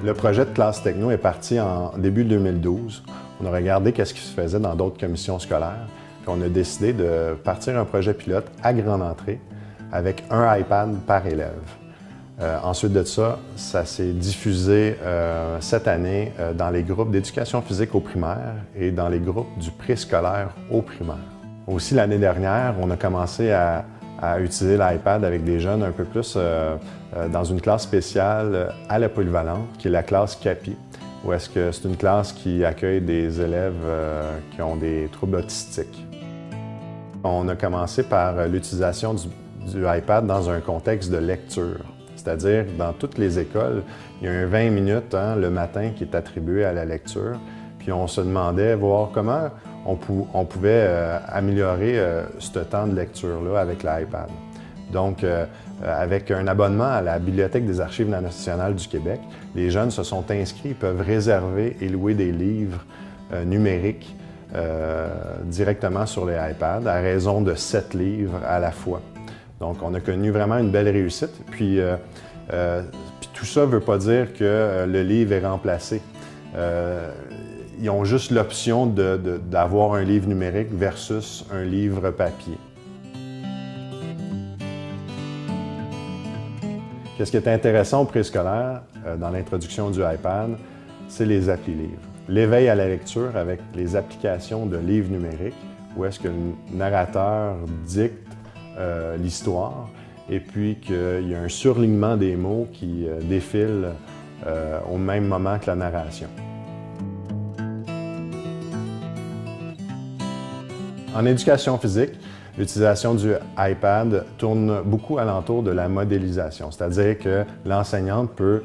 Le projet de classe techno est parti en début 2012. On a regardé qu'est-ce qui se faisait dans d'autres commissions scolaires. Puis on a décidé de partir un projet pilote à grande entrée avec un iPad par élève. Ensuite de ça, ça s'est diffusé cette année dans les groupes d'éducation physique au primaire et dans les groupes du préscolaire au primaire. Aussi, l'année dernière, on a commencé à utiliser l'iPad avec des jeunes un peu plus dans une classe spéciale à la polyvalente, qui est la classe CAPI, où est-ce que c'est une classe qui accueille des élèves qui ont des troubles autistiques. On a commencé par l'utilisation du iPad dans un contexte de lecture. C'est-à-dire, dans toutes les écoles, il y a un 20 minutes le matin qui est attribué à la lecture. Puis on se demandait voir comment on pouvait améliorer ce temps de lecture-là avec l'iPad. Donc, avec un abonnement à la Bibliothèque des Archives nationales du Québec, les jeunes se sont inscrits, ils peuvent réserver et louer des livres numériques directement sur les iPads, à raison de 7 livres à la fois. Donc, on a connu vraiment une belle réussite. Puis tout ça ne veut pas dire que le livre est remplacé. Ils ont juste l'option d'avoir un livre numérique versus un livre papier. Qu'est-ce qui est intéressant au préscolaire, dans l'introduction du iPad, c'est les applis livres. L'éveil à la lecture avec les applications de livres numériques, où est-ce que le narrateur dicte l'histoire, et puis qu'il y a un surlignement des mots qui défilent au même moment que la narration. En éducation physique, l'utilisation du iPad tourne beaucoup alentour de la modélisation, c'est-à-dire que l'enseignante peut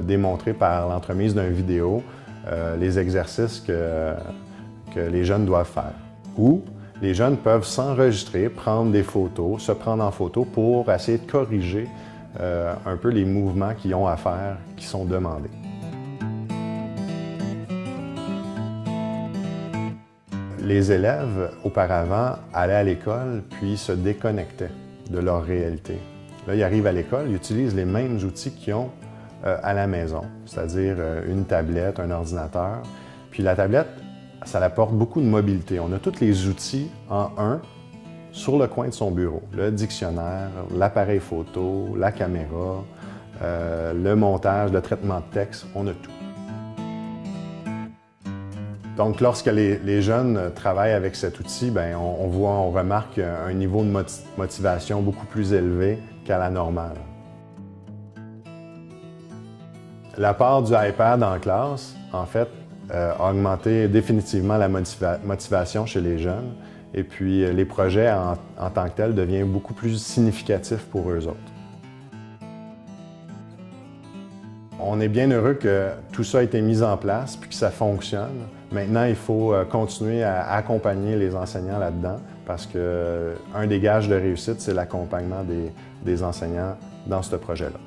démontrer par l'entremise d'une vidéo les exercices que les jeunes doivent faire. Ou les jeunes peuvent s'enregistrer, prendre des photos, se prendre en photo pour essayer de corriger un peu les mouvements qu'ils ont à faire, qui sont demandés. Les élèves, auparavant, allaient à l'école puis se déconnectaient de leur réalité. Là, ils arrivent à l'école, ils utilisent les mêmes outils qu'ils ont à la maison, c'est-à-dire une tablette, un ordinateur. Puis la tablette, ça apporte beaucoup de mobilité. On a tous les outils en un sur le coin de son bureau. Le dictionnaire, l'appareil photo, la caméra, le montage, le traitement de texte, on a tout. Donc, lorsque les jeunes travaillent avec cet outil, bien, on remarque un niveau de motivation beaucoup plus élevé qu'à la normale. La part du iPad en classe, en fait, a augmenté définitivement la motivation chez les jeunes, et puis les projets en tant que tels deviennent beaucoup plus significatifs pour eux autres. On est bien heureux que tout ça a été mis en place puis que ça fonctionne. Maintenant, il faut continuer à accompagner les enseignants là-dedans parce qu'un des gages de réussite, c'est l'accompagnement des enseignants dans ce projet-là.